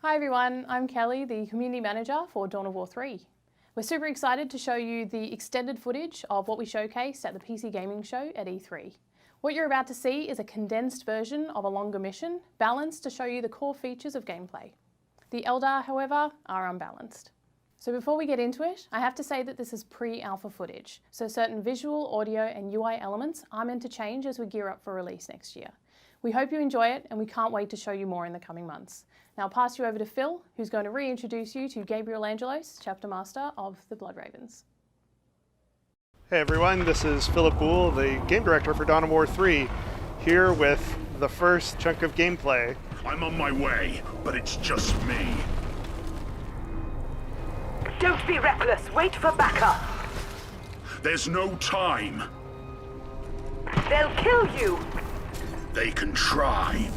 Hi everyone, I'm Kelly, the Community Manager for Dawn of War 3. We're super excited to show you the extended footage of what we showcased at the PC Gaming Show at E3. What you're about to see is a condensed version of a longer mission, balanced to show you the core features of gameplay. The Eldar, however, are unbalanced. So before we get into it, I have to say that this is pre-alpha footage, so certain visual, audio and UI elements are meant to change as we gear up for release next year. We hope you enjoy it and we can't wait to show you more in the coming months. Now I'll pass you over to Phil, who's going to reintroduce you to Gabriel Angelos, Chapter Master of the Blood Ravens. Hey everyone, this is Philip Boole, the Game Director for Dawn of War 3, here with the first chunk of gameplay. I'm on my way, but it's just me. Don't be reckless, wait for backup. There's no time. They'll kill you. They can try.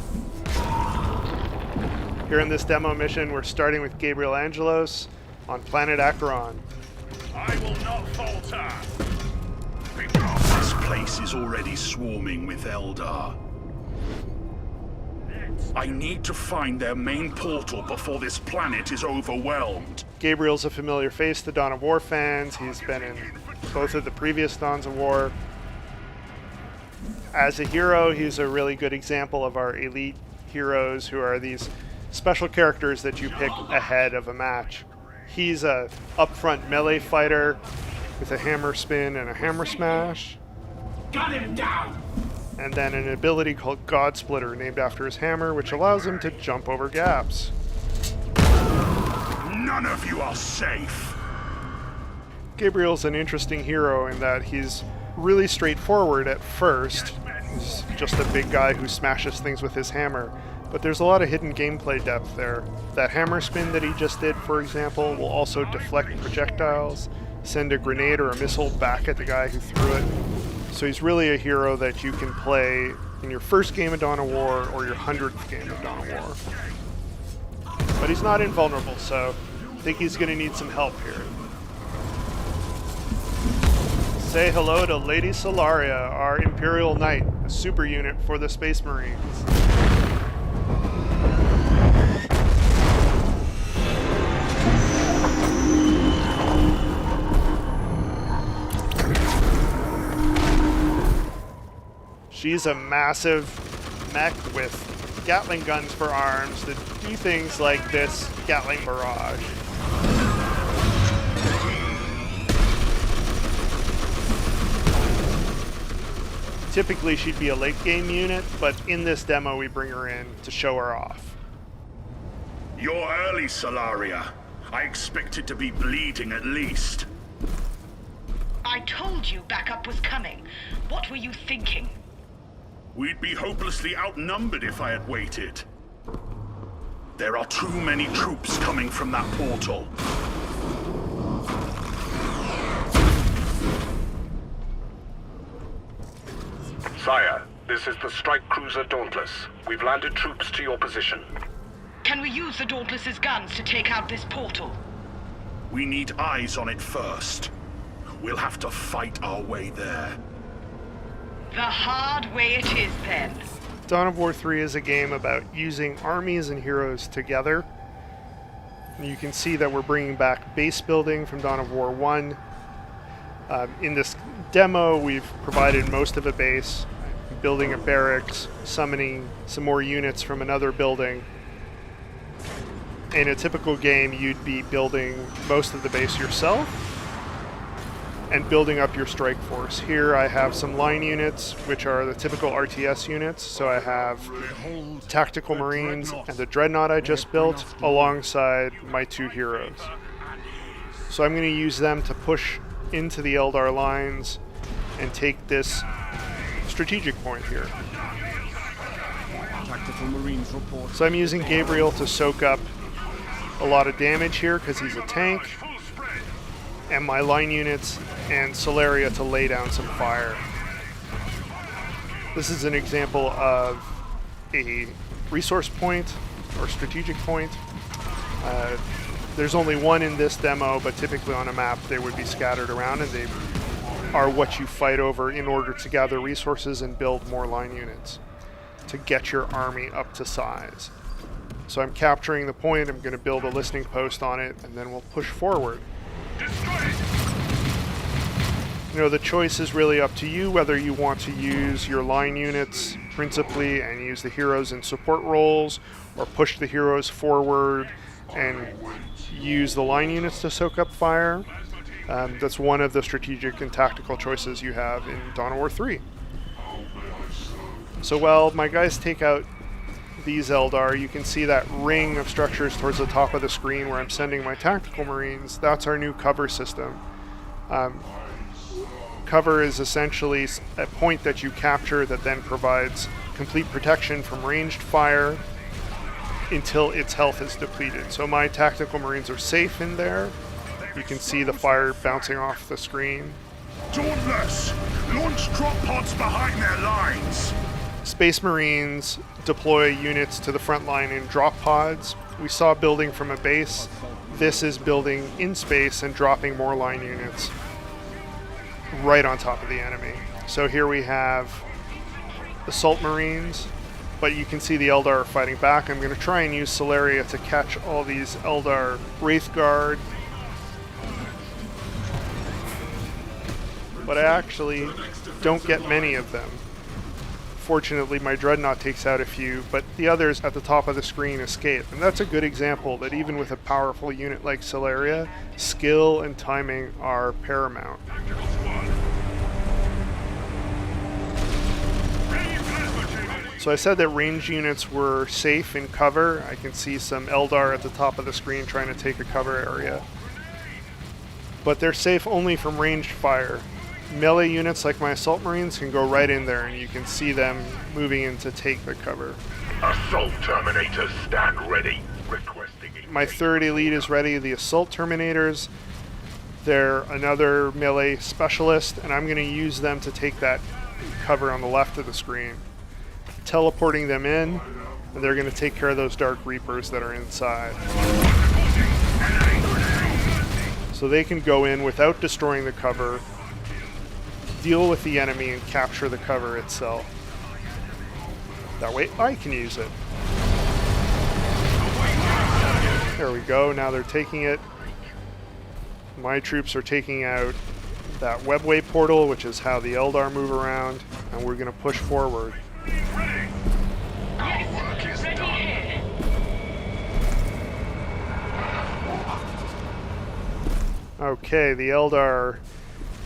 Here in this demo mission, we're starting with Gabriel Angelos on planet Acheron. I will not falter. This place is already swarming with Eldar. I need to find their main portal before this planet is overwhelmed. Gabriel's a familiar face to Dawn of War fans. He's been in both of the previous Dawns of War. As a hero, he's a really good example of our elite heroes, who are these special characters that you pick ahead of a match. He's a upfront melee fighter with a hammer spin and a hammer smash. Got him down! And then an ability called God Splitter, named after his hammer, which allows him to jump over gaps. None of you are safe. Gabriel's an interesting hero in that he's really straightforward at first. He's just a big guy who smashes things with his hammer. But there's a lot of hidden gameplay depth there. That hammer spin that he just did, for example, will also deflect projectiles, send a grenade or a missile back at the guy who threw it. So he's really a hero that you can play in your first game of Dawn of War or your 100th game of Dawn of War. But he's not invulnerable, so I think he's going to need some help here. Say hello to Lady Solaria, our Imperial Knight, a super unit for the Space Marines. She's a massive mech with Gatling guns for arms that do things like this Gatling barrage. Typically she'd be a late game unit, but in this demo we bring her in to show her off. You're early, Solaria. I expected to be bleeding at least. I told you backup was coming. What were you thinking? We'd be hopelessly outnumbered if I had waited. There are too many troops coming from that portal. Sire, this is the strike cruiser Dauntless. We've landed troops to your position. Can we use the Dauntless's guns to take out this portal? We need eyes on it first. We'll have to fight our way there. The hard way it is, then. Dawn of War 3 is a game about using armies and heroes together. And you can see that we're bringing back base building from Dawn of War 1. In this demo, we've provided most of a base, building a barracks, summoning some more units from another building. In a typical game, you'd be building most of the base yourself and building up your strike force. Here I have some line units, which are the typical RTS units. So I have tactical marines and the dreadnought I just built alongside my two heroes. So I'm going to use them to push into the Eldar lines and take this strategic point here. So I'm using Gabriel to soak up a lot of damage here because he's a tank, and my line units and Solaria to lay down some fire. This is an example of a resource point or strategic point. There's only one in this demo, but typically on a map they would be scattered around, and they are what you fight over in order to gather resources and build more line units to get your army up to size. So I'm capturing the point, I'm going to build a listening post on it, and then we'll push forward. You know, the choice is really up to you whether you want to use your line units principally and use the heroes in support roles, or push the heroes forward and use the line units to soak up fire. That's one of the strategic and tactical choices you have in Dawn of War 3. So while my guys take out these Eldar, you can see that ring of structures towards the top of the screen where I'm sending my tactical marines. That's our new cover system. Cover is essentially a point that you capture that then provides complete protection from ranged fire until its health is depleted. So my tactical marines are safe in there. You can see the fire bouncing off the screen. Dauntless! Launch drop pods behind their lines! Space Marines deploy units to the front line in drop pods. We saw building from a base. This is building in space and dropping more line units right on top of the enemy. So here we have Assault Marines, but you can see the Eldar are fighting back. I'm going to try and use Solaria to catch all these Eldar Wraith Guard. But I actually don't get many of them. Fortunately, my Dreadnought takes out a few, but the others at the top of the screen escape. And that's a good example that even with a powerful unit like Solaria, skill and timing are paramount. So I said that range units were safe in cover. I can see some Eldar at the top of the screen trying to take a cover area. But they're safe only from ranged fire. Melee units like my Assault Marines can go right in there and you can see them moving in to take the cover. Assault Terminators stand ready. Requesting My third elite is ready, the Assault Terminators. They're another melee specialist, and I'm going to use them to take that cover on the left of the screen. Teleporting them in, and they're going to take care of those Dark Reapers that are inside. So they can go in without destroying the cover, deal with the enemy, and capture the cover itself. That way I can use it. There we go, now they're taking it. My troops are taking out that webway portal, which is how the Eldar move around, and we're going to push forward. Okay, the Eldar are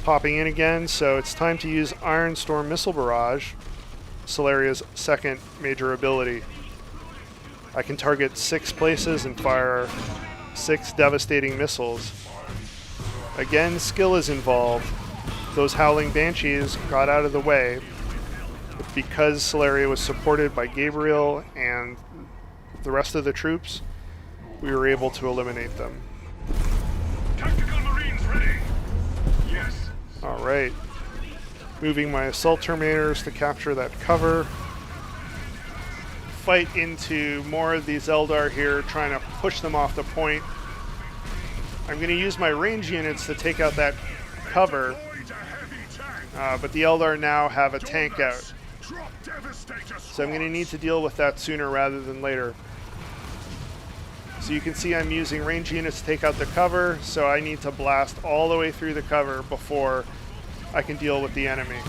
popping in again, so it's time to use Iron Storm Missile Barrage, Solaria's second major ability. I can target 6 places and fire 6 devastating missiles. Again, skill is involved. Those Howling Banshees got out of the way, but because Solaria was supported by Gabriel and the rest of the troops, we were able to eliminate them. Tactical Marines ready! Yes. Alright. Moving my Assault Terminators to capture that cover. Fight into more of these Eldar here, trying to push them off the point. I'm going to use my range units to take out that cover, but the Eldar now have a tank out. So I'm going to need to deal with that sooner rather than later. So you can see I'm using range units to take out the cover, so I need to blast all the way through the cover before I can deal with the enemy.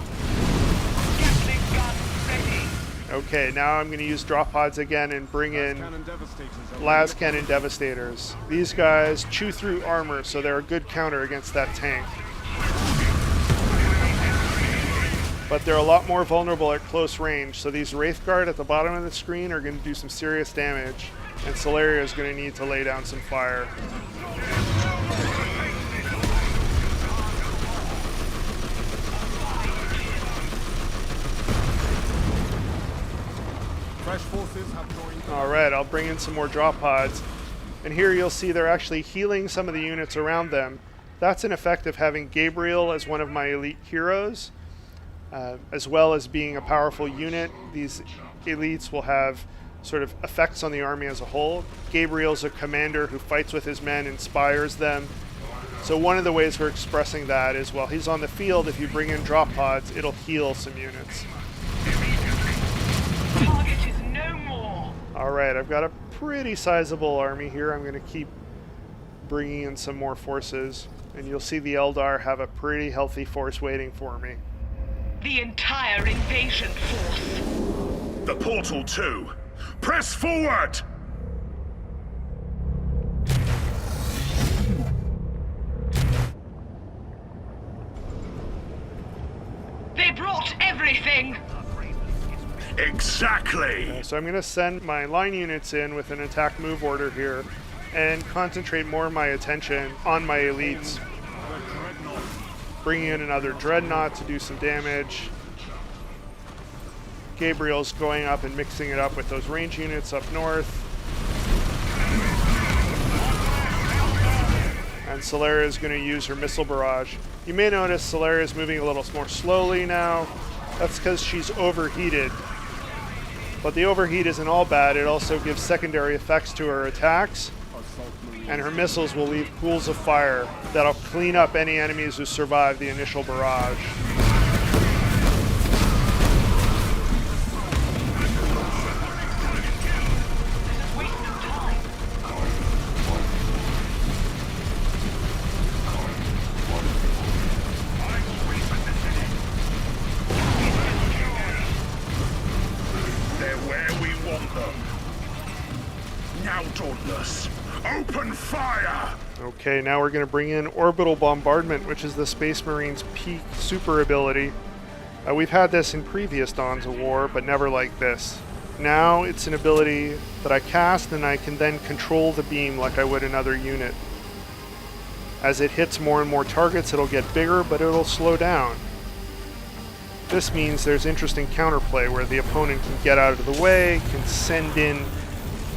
Okay, now I'm going to use drop pods again and bring in las cannon devastators. These guys chew through armor, so they're a good counter against that tank. But they're a lot more vulnerable at close range, so these Wraith Guard at the bottom of the screen are going to do some serious damage, and Solaria is going to need to lay down some fire. Alright, I'll bring in some more drop pods. And here you'll see they're actually healing some of the units around them. That's an effect of having Gabriel as one of my elite heroes, as well as being a powerful unit. These elites will have sort of effects on the army as a whole. Gabriel's a commander who fights with his men, inspires them. So one of the ways we're expressing that is while he's on the field, if you bring in drop pods, it'll heal some units. Alright, I've got a pretty sizable army here. I'm going to keep bringing in some more forces. And you'll see the Eldar have a pretty healthy force waiting for me. The entire invasion force. The portal too. Press forward! They brought everything. Exactly! So I'm going to send my line units in with an attack move order here and concentrate more of my attention on my elites. Bringing in another Dreadnought to do some damage. Gabriel's going up and mixing it up with those range units up north. And Solera is going to use her missile barrage. You may notice Solera is moving a little more slowly now. That's because she's overheated. But the overheat isn't all bad. It also gives secondary effects to her attacks. And her missiles will leave pools of fire that'll clean up any enemies who survive the initial barrage. They're where we want them. Now, Dauntless, open fire! Okay, now we're going to bring in Orbital Bombardment, which is the Space Marine's peak super ability. We've had this in previous Dawns of War, but never like this. Now it's an ability that I cast and I can then control the beam like I would another unit. As it hits more and more targets, it'll get bigger, but it'll slow down. This means there's interesting counterplay where the opponent can get out of the way, can send in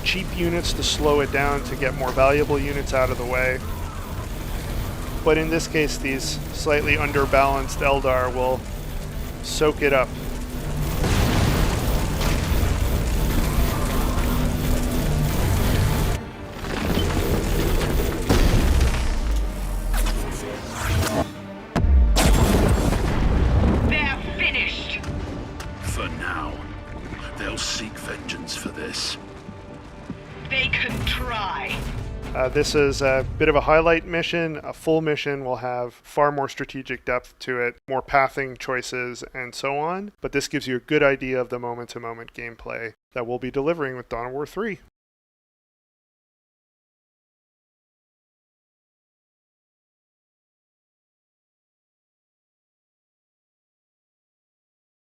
cheap units to slow it down to get more valuable units out of the way. But in this case, these slightly underbalanced Eldar will soak it up. They're finished. For now, they'll seek vengeance for this. They can try. This is a bit of a highlight mission. A full mission will have far more strategic depth to it, more pathing choices, and so on. But this gives you a good idea of the moment-to-moment gameplay that we'll be delivering with Dawn of War 3.